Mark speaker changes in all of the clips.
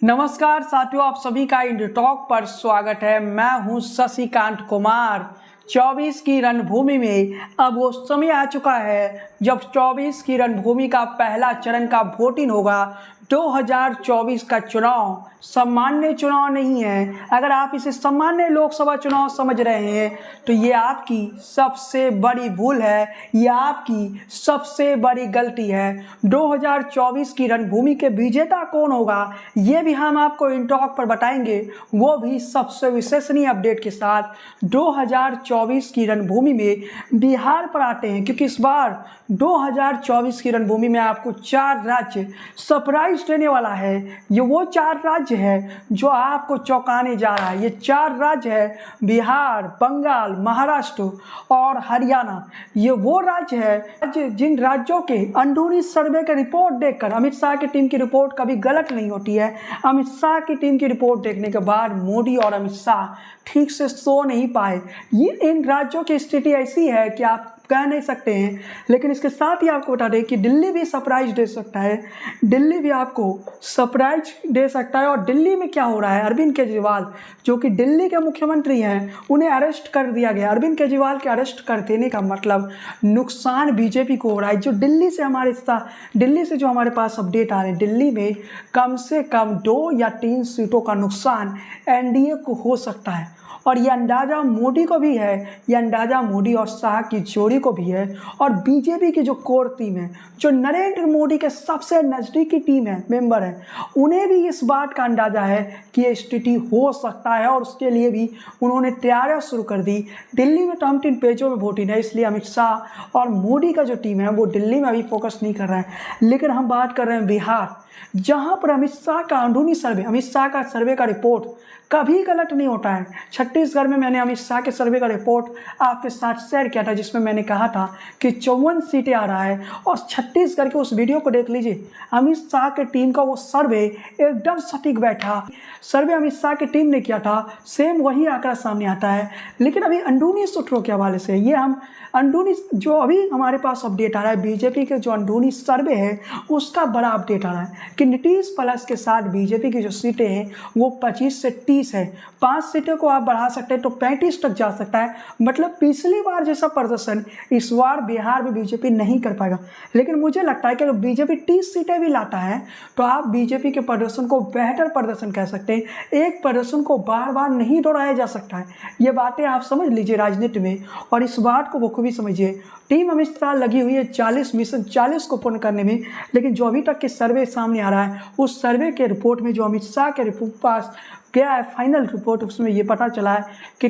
Speaker 1: नमस्कार साथियों, आप सभी का इंडिया टॉक पर स्वागत है। मैं हूं शशिकांत कुमार। 24 की रणभूमि में अब वो समय आ चुका है जब 24 की रणभूमि का पहला चरण का वोटिंग होगा। 2024 का चुनाव सामान्य चुनाव नहीं है। अगर आप इसे सामान्य लोकसभा चुनाव समझ रहे हैं तो ये आपकी सबसे बड़ी भूल है, ये आपकी सबसे बड़ी गलती है। 2024 की रणभूमि के विजेता कौन होगा ये भी हम आपको इन टॉक पर बताएंगे, वो भी सबसे विश्वसनीय अपडेट के साथ। 2024 की रणभूमि में बिहार पर आते हैं, क्योंकि इस बार 2024 की रणभूमि में आपको 4 राज्य सरप्राइज देने वाला है। ये वो 4 राज्य है जो आपको चौंकाने जा रहा है। ये 4 राज्य है बिहार, बंगाल, महाराष्ट्र और हरियाणा। ये वो राज्य है जिन राज्यों के अंदरूनी सर्वे की रिपोर्ट देखकर, अमित शाह की टीम की रिपोर्ट कभी गलत नहीं होती है। अमित शाह की टीम की रिपोर्ट देखने के बाद मोदी और अमित शाह ठीक से सो नहीं पाए। ये इन राज्यों की स्थिति ऐसी है कि आप कह नहीं सकते हैं। लेकिन इसके साथ ही आपको बता दें कि दिल्ली भी सरप्राइज दे सकता है। दिल्ली भी आपको सरप्राइज दे सकता है। और दिल्ली में क्या हो रहा है, अरविंद केजरीवाल जो कि दिल्ली के मुख्यमंत्री हैं, उन्हें अरेस्ट कर दिया गया। अरविंद केजरीवाल के अरेस्ट कर देने का मतलब नुकसान बीजेपी को हो रहा है। जो दिल्ली से जो हमारे पास अपडेट आ रहे हैं, दिल्ली में कम से कम 2 या 3 सीटों का नुकसान एनडीए को हो सकता है। और ये अंदाज़ा मोदी को भी है, ये अंदाज़ा मोदी और शाह की जोड़ी को भी है। और बीजेपी की जो कोर टीम है, जो नरेंद्र मोदी के सबसे नज़दीकी टीम है, मेंबर है, उन्हें भी इस बात का अंदाज़ा है कि ये स्थिति हो सकता है। और उसके लिए भी उन्होंने तैयारियां शुरू कर दी। दिल्ली में तो हम 3 पेजों में वोटिंग है, इसलिए अमित शाह और मोदी का जो टीम है वो दिल्ली में अभी फोकस नहीं कर रहा है। लेकिन हम बात कर रहे हैं बिहार, जहाँ पर अमित शाह का अंदरूनी सर्वे, अमित शाह का सर्वे का रिपोर्ट कभी गलत नहीं होता है। छत्तीसगढ़ में मैंने अमित शाह के सर्वे का रिपोर्ट आपके साथ शेयर किया था, जिसमें मैंने कहा था कि 54 सीटें आ रहा है। और छत्तीसगढ़ के उस वीडियो को देख लीजिए, अमित शाह की टीम का वो सर्वे एकदम सटीक बैठा। सर्वे अमित शाह की टीम ने किया था, सेम वही आंकड़ा सामने आता है। लेकिन अभी अंदरूनी सूत्रों के हवाले से ये हम अंदरूनी जो अभी हमारे पास अपडेट आ रहा है, बीजेपी के जो अंदरूनी सर्वे है उसका बड़ा अपडेट आ रहा है कि नीतीश प्लस के साथ बीजेपी की जो सीटें हैं वो 25 से 30 है। 5 सीटों को आप बढ़ा सकते हैं तो 35 तक जा सकता है। मतलब पिछली बार जैसा प्रदर्शन इस बार बिहार में बीजेपी नहीं कर पाएगा। लेकिन मुझे लगता है कि अगर बीजेपी 30 सीटें भी लाता है तो आप बीजेपी के प्रदर्शन को बेहतर प्रदर्शन कह सकते हैं। एक प्रदर्शन को बार बार नहीं दोहराया जा सकता है। ये बातें आप समझ लीजिए राजनीति में, और इस बात को बखूबी समझिए। टीम अमित शाह लगी हुई है 40 को पूर्ण करने में। लेकिन जो अभी तक के सर्वे सामने आ रहा है, उस सर्वे के रिपोर्ट में जो अमित शाह के पास गया है फाइनल रिपोर्ट, उसमें ये पता चला है कि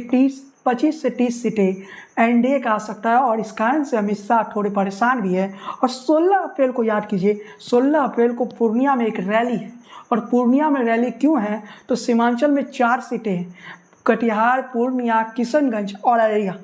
Speaker 1: 25 से 30 सीटें एनडीए का आ सकता है। और इस कारण से अमित शाह थोड़े परेशान भी है। और 16 अप्रैल को याद कीजिए, 16 अप्रैल को पूर्णिया में एक रैली है। और पूर्णिया में रैली क्यों है, तो सीमांचल में 4 सीटें हैं, कटिहार, पूर्णिया, किशनगंज और अररिया।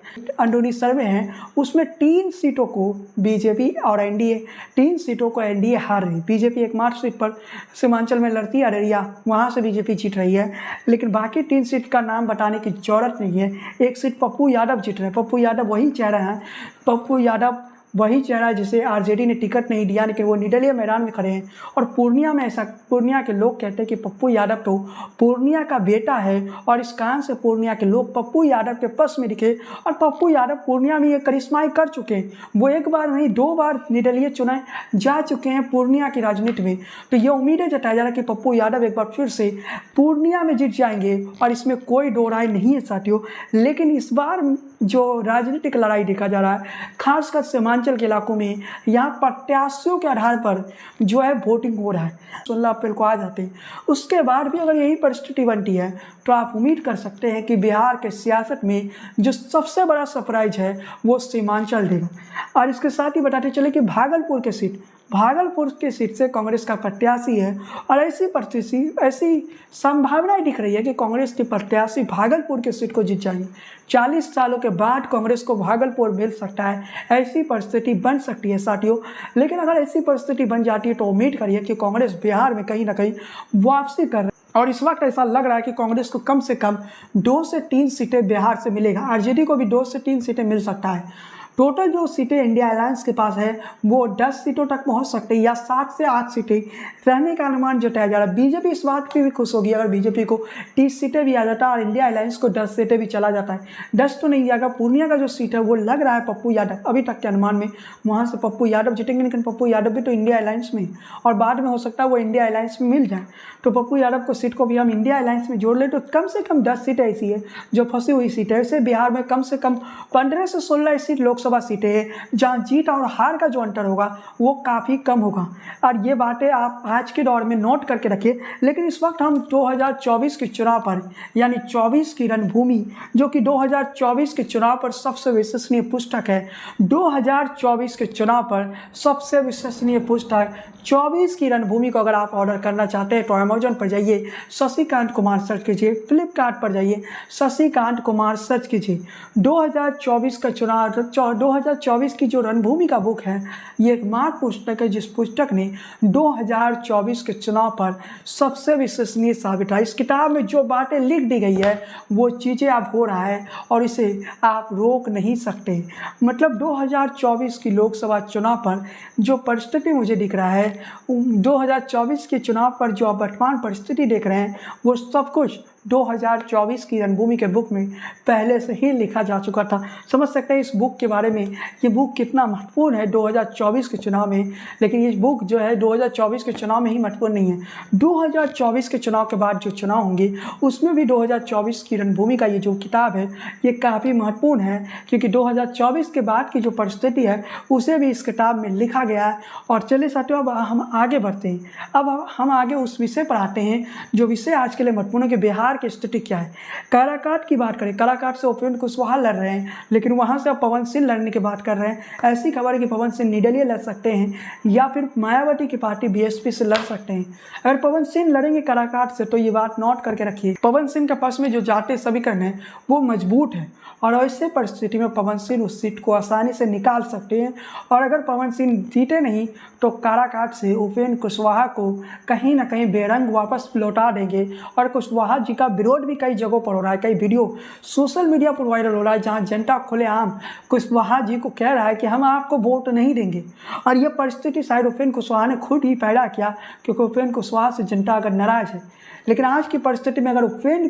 Speaker 1: अंदरूनी सर्वे हैं, उसमें 3 सीटों को बीजेपी और एनडीए, 3 सीटों को एनडीए हार रही। बीजेपी एकमात्र सीट पर सीमांचल में लड़ती है, अररिया, वहाँ से बीजेपी जीत रही है। लेकिन बाकी 3 सीट का नाम बताने की जरूरत नहीं है। एक सीट पप्पू यादव जीत रहे हैं। पप्पू यादव वही चेहरा है, पप्पू यादव वही चेहरा जिसे आरजेडी ने टिकट नहीं दिया, लेकिन वो निर्दलीय मैदान में खड़े हैं। और पूर्णिया में ऐसा, पूर्णिया के लोग कहते हैं कि पप्पू यादव तो पूर्णिया का बेटा है। और इस कारण से पूर्णिया के लोग पप्पू यादव के पक्ष में दिखे। और पप्पू यादव पूर्णिया में ये करिश्माई कर चुके हैं। वो एक बार नहीं 2 बार निर्दलीय चुनाव जा चुके हैं पूर्णिया की राजनीति में। तो ये उम्मीदें जताया जा रहा है कि पप्पू यादव एक बार फिर से पूर्णिया में जीत जाएंगे, और इसमें कोई दो राय नहीं है साथियों। लेकिन इस बार जो राजनीतिक लड़ाई देखा जा रहा है, खासकर सीमांचल के इलाकों में, यहाँ प्रत्याशियों के आधार पर जो है वोटिंग हो रहा है। 16 अप्रैल को आ जाते हैं। उसके बाद भी अगर यही परिस्थिति बनती है तो आप उम्मीद कर सकते हैं कि बिहार के सियासत में जो सबसे बड़ा सरप्राइज है वो सीमांचल देगा। और इसके साथ ही बताते चले कि भागलपुर के सीट से कांग्रेस का प्रत्याशी है। और ऐसी संभावनाएं दिख रही है कि कांग्रेस के प्रत्याशी भागलपुर के सीट को जीत जाएंगे। 40 सालों के बाद कांग्रेस को भागलपुर मिल सकता है, ऐसी परिस्थिति बन सकती है साथियों। लेकिन अगर ऐसी परिस्थिति बन जाती है तो उम्मीद करिए कि कांग्रेस बिहार में कहीं ना कहीं वापसी कर रही है। और इस वक्त ऐसा लग रहा है कि कांग्रेस को कम से कम 2 से 3 सीटें बिहार से मिलेगा। आरजेडी को भी 2 से 3 सीटें मिल सकता है। टोटल जो सीटें इंडिया अलायंस के पास है वो 10 सीटों तक पहुंच सकते हैं या 7 से 8 सीटें रहने का अनुमान जताया जा रहा है। बीजेपी इस बात पे भी खुश होगी अगर बीजेपी को 30 सीटें भी आ जाता है और इंडिया अलायंस को 10 सीटें भी चला जाता है। 10 तो नहीं जाएगा, पूर्णिया का जो सीट है वो लग रहा है पप्पू यादव अभी तक के अनुमान में वहाँ से पप्पू यादव जीतेंगे, लेकिन पप्पू यादव भी तो इंडिया अलायंस में और बाद में हो सकता है वो इंडिया अलायंस में मिल जाए, तो पप्पू यादव को सीट को भी हम इंडिया अलायंस में जोड़ ले तो कम से कम 10 सीटें ऐसी है जो फंसी हुई सीट है। ऐसे बिहार में कम से कम 15 से 16 सीट लोकसभा सीटें हैं जहाँ जीत और हार का जो अंतर होगा वो काफ़ी कम होगा और ये बातें आप आज के दौर में नोट करके रखिए। लेकिन इस वक्त हम 2024 के चुनाव पर यानी 24 की रणभूमि जो कि 2024 के चुनाव पर सबसे विश्वसनीय पुस्तक है, 2024 के चुनाव पर सबसे विश्वसनीय पुस्तक 24 की रणभूमि को अगर आप ऑर्डर करना चाहते हैं तो अमेजोन पर जाइए, शशिकांत कुमार सर्च कीजिए, फ्लिपकार्ट पर जाइए, शशिकांत कुमार सर्च कीजिए। 2024 का चुनाव 2024 की जो रणभूमि का बुक है ये एकमात्र पुस्तक है जिस पुस्तक ने 2024 के चुनाव पर सबसे विश्वसनीय साबित है। इस किताब में जो बातें लिख दी गई है वो चीज़ें अब हो रहा है और इसे आप रोक नहीं सकते। मतलब 2024 की लोकसभा चुनाव पर जो परिस्थिति मुझे दिख रहा है, 2024 के चुनाव पर जो आप वर्तमान परिस्थिति देख रहे हैं वो सब कुछ 2024 की रणभूमि के बुक में पहले से ही लिखा जा चुका था। समझ सकते हैं इस बुक के बारे में, ये बुक कितना महत्वपूर्ण है 2024 के चुनाव में। लेकिन ये बुक जो है 2024 के चुनाव में ही महत्वपूर्ण नहीं है, 2024 के चुनाव के बाद जो चुनाव होंगे उसमें भी 2024 की रणभूमि का ये जो किताब है ये काफ़ी महत्वपूर्ण है, क्योंकि 2024 के बाद की जो परिस्थिति है उसे भी इस किताब में लिखा गया है। और चलिए साथियों अब हम आगे बढ़ते हैं, अब हम आगे उस विषय पर आते हैं जो विषय आज के लिए महत्वपूर्ण है कि बिहार की स्थिति क्या है। काराकाट की बात करें, काराकाट से उपेंद्र कुशवाहा लड़ रहे हैं, लेकिन वहां से अब पवन सिंह लड़ने की बात कर रहे हैं। ऐसी खबर है कि पवन सिंह निर्दलीय लड़ सकते हैं या फिर मायावती की पार्टी बीएसपी से लड़ सकते हैं। अगर पवन सिंह लड़ेंगे काराकाट से तो ये बात नोट करके रखिए, पवन सिंह के पास में जो जाते समीकरण है वो मजबूत है और ऐसे परिस्थिति में पवन सिंह उस सीट को आसानी से निकाल सकते हैं। और अगर पवन सिंह जीते नहीं तो काराकाट से उपेंद्र कुशवाहा को कहीं ना कहीं बेरंग वापस लौटा देंगे। और कुशवाहा जी का विरोध भी कई जगहों पर हो रहा है, कई वीडियो सोशल मीडिया पर वायरल हो रहा है जहां जनता खुलेआम कुशवाहा जी को कह रहा है कि हम आपको वोट नहीं देंगे। और यह परिस्थिति शायद उपेंद्र कुशवाहा ने खुद ही पैदा किया, क्योंकि उपेंद्र कुशवाहा से जनता अगर नाराज है। लेकिन आज की परिस्थिति में अगर उपेंद्र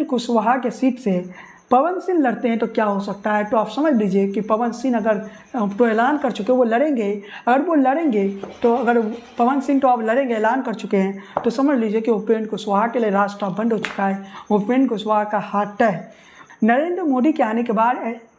Speaker 1: कुशवाहा के सीट से पवन सिंह लड़ते हैं तो क्या हो सकता है, तो आप समझ लीजिए कि पवन सिंह अगर तो ऐलान कर चुके वो लड़ेंगे, अगर वो लड़ेंगे तो अगर पवन सिंह तो अब लड़ेंगे ऐलान कर चुके हैं तो समझ लीजिए कि उपेंद्र कुशवाहा के लिए रास्ता बंद हो चुका है, उपेंद्र कुशवाहा का हाथ तय है। नरेंद्र मोदी के आने के बाद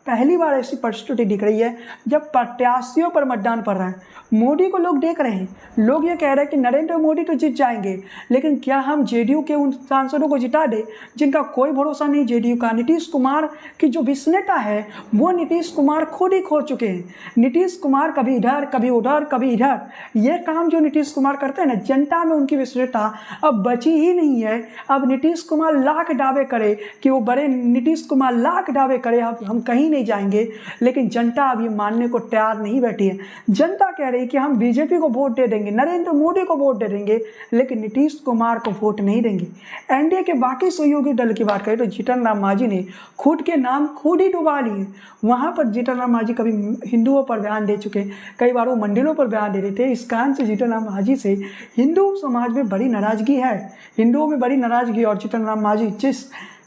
Speaker 1: पहली बार ऐसी परिस्थिति दिख रही है जब प्रत्याशियों पर मतदान पड़ रहा है। मोदी को लोग देख रहे हैं, लोग ये कह रहे हैं कि नरेंद्र मोदी तो जीत जाएंगे, लेकिन क्या हम जेडीयू के उन सांसदों को जिता दें जिनका कोई भरोसा नहीं जेडीयू का। नीतीश कुमार की जो विश्वनेता है वो नीतीश कुमार खुद ही खो चुके हैं। नीतीश कुमार कभी इधर कभी उधर कभी इधर, ये काम जो नीतीश कुमार करते हैं ना, जनता में उनकी विश्वनेता अब बची ही नहीं है। अब नीतीश कुमार लाख दावे करे कि वो बड़े, नीतीश कुमार लाख दावे करे अब हम कहीं नहीं जाएंगे, लेकिन जनता अब ये मानने को तैयार नहीं बैठी है। जनता कह रही है कि हम बीजेपी को वोट दे देंगे, नरेंद्र मोदी को वोट दे देंगे, लेकिन नीतीश कुमार को वोट नहीं देंगे। एनडीए के बाकी सहयोगी दल की बात करें तो जीतन राम मांझी ने खुद के नाम खुद ही डुबा लिए। वहां पर जीतन राम मांझी कभी हिंदुओं पर बयान दे चुके, कई बार वो मंदिरों पर बयान दे रहे थे। इस कारण से जीतन राम मांझी से हिंदू समाज में बड़ी नाराजगी है, हिंदुओं में बड़ी नाराजगी। और जीतन राम मांझी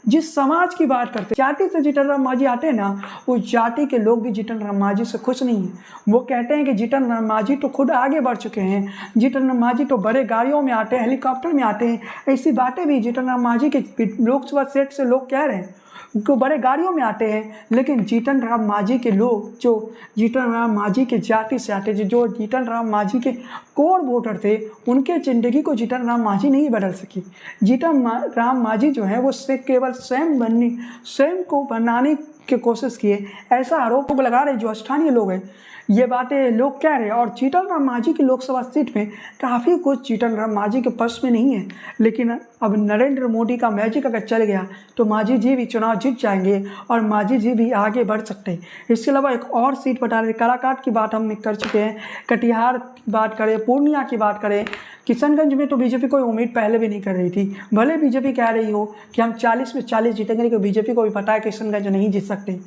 Speaker 1: जिस समाज की बात करते हैं, जाति से जीतन राम मांझी आते हैं ना, उस जाति के लोग भी जीतन राम मांझी से खुश नहीं है। वो कहते हैं कि जीतन राम मांझी तो खुद आगे बढ़ चुके हैं, जीतन राम मांझी तो बड़े गाड़ियों में आते हैं, हेलीकॉप्टर में आते हैं। ऐसी बातें भी जीतन राम मांझी के लोकसभा सीट से लोग कह रहे हैं, को बड़े गाड़ियों में आते हैं। लेकिन जीतन राम मांझी के लोग जो जीतन राम मांझी के जाति से आते थे, जो जीतन राम मांझी के कोर वोटर थे, उनके ज़िंदगी को जीतन राम मांझी नहीं बदल सकी। जीतन राम मांझी जो है वो केवल स्वयं को बनाने की कोशिश किए, ऐसा आरोप लगा रहे जो स्थानीय लोग हैं ये बातें लोग कह रहे हैं। और जीतन राम मांझी की लोकसभा सीट में काफ़ी कुछ जीतन राम मांझी के पक्ष में नहीं है, लेकिन अब नरेंद्र मोदी का मैजिक अगर चल गया तो मांझी जी भी चुनाव जीत जाएंगे और मांझी जी भी आगे बढ़ सकते हैं। इसके अलावा एक और सीट बता रहे, काराकाट की बात हम कर चुके हैं, कटिहार की बात करें, पूर्णिया की बात करें, किशनगंज में तो बीजेपी कोई उम्मीद पहले भी नहीं कर रही थी। भले बीजेपी कह रही हो कि हम 40 में 40 जीतेंगे, लेकिन बीजेपी को भी पता है किशनगंज नहीं जीत सकते।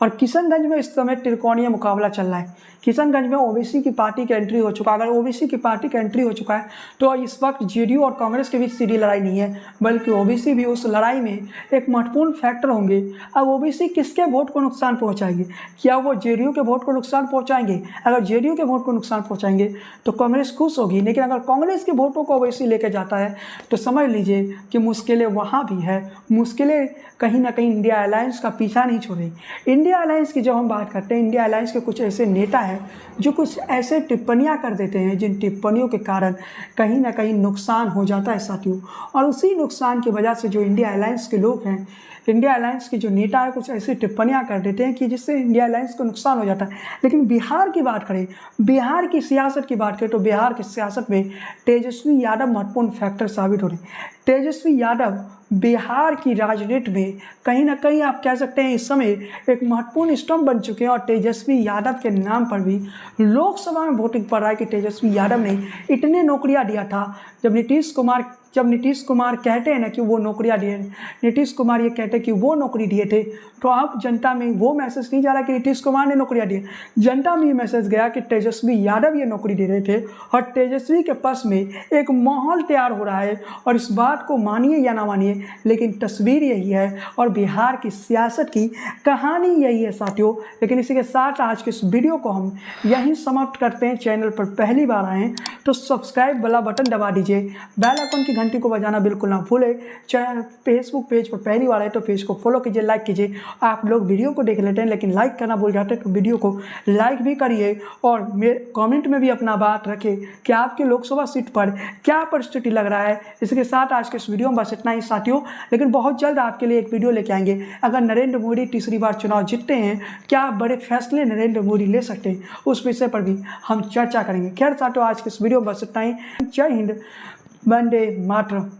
Speaker 1: और किशनगंज में इस समय त्रिकोणीय मुकाबला चल रहा है। किशनगंज में ओबीसी की पार्टी की एंट्री हो चुका है। अगर ओबीसी की पार्टी की एंट्री हो चुका है तो इस वक्त जेडीयू और कांग्रेस के बीच सीधी लड़ाई नहीं है, बल्कि ओबीसी भी उस लड़ाई में एक महत्वपूर्ण फैक्टर होंगे। अब ओबीसी किसके वोट को नुकसान पहुंचाएंगे? क्या वो जेडीयू के वोट को नुकसान पहुंचाएंगे? अगर जेडीयू के वोट को नुकसान पहुंचाएंगे तो कांग्रेस खुश होगी, लेकिन अगर कांग्रेस के वोटों को ओबीसी लेकर जाता है तो समझ लीजिए कि मुश्किलें वहाँ भी है। मुश्किलें कहीं ना कहीं इंडिया अलायंस का पीछा नहीं छोड़ रही। इंडिया अलायंस की जब हम बात करते हैं, इंडिया अलायंस के कुछ ऐसे नेता हैं जो कुछ ऐसे टिप्पणियां कर देते हैं जिन टिप्पणियों के कारण कहीं ना कहीं नुकसान हो जाता है साथियों। और उसी नुकसान की वजह से जो इंडिया अलायंस के लोग हैं, इंडिया अलायंस के जो नेता है, कुछ ऐसी टिप्पणियां कर देते हैं कि जिससे इंडिया अलायंस को नुकसान हो जाता है। लेकिन बिहार की बात करें, बिहार की सियासत की बात करें तो बिहार की सियासत में तेजस्वी यादव महत्वपूर्ण फैक्टर साबित हो रहे हैं। तेजस्वी यादव बिहार की राजनीति में कहीं ना कहीं आप कह सकते हैं इस समय एक महत्वपूर्ण स्तंभ बन चुके हैं। और तेजस्वी यादव के नाम पर भी लोकसभा में वोटिंग पड़ रहा है कि तेजस्वी यादव ने इतने नौकरियां दिया था। जब नीतीश कुमार कहते हैं ना कि वो नौकरियां दिए, नीतीश कुमार ये कहते हैं कि वो नौकरी दिए थे, तो अब जनता में वो मैसेज नहीं जा रहा कि नीतीश कुमार ने नौकरियां दी, जनता में ये मैसेज गया कि तेजस्वी यादव ये नौकरी दे रहे थे। और तेजस्वी के पक्ष में एक माहौल तैयार हो रहा है। और इस बात को मानिए या ना मानिए, लेकिन तस्वीर यही है और बिहार की सियासत की कहानी यही है साथियों। लेकिन इसी के साथ आज के इस वीडियो को हम यहीं समाप्त करते हैं। चैनल पर पहली बार आए तो सब्सक्राइब वाला बटन दबा दीजिए, बेल आइकन की घंटी को बजाना बिल्कुल ना भूले। चैनल फेसबुक पेज पर पहली बार आए तो पेज को फॉलो कीजिए, लाइक कीजिए। आप लोग वीडियो को देख लेते हैं लेकिन लाइक करना भूल जाते हैं, तो वीडियो को लाइक भी करिए और मेरे कमेंट में भी अपना बात रखें कि आपके लोकसभा सीट पर क्या परिस्थिति लग रहा है। इसके साथ आज के इस वीडियो में बस इतना ही साथियों, लेकिन बहुत जल्द आपके लिए एक वीडियो लेके आएंगे। अगर नरेंद्र मोदी तीसरी बार चुनाव जीतते हैं, क्या बड़े फैसले नरेंद्र मोदी ले सकते हैं, उस विषय पर भी हम चर्चा करेंगे। खैर साथियों, आज के इस वीडियो में बस इतना ही। जय हिंद, वंदे मातरम।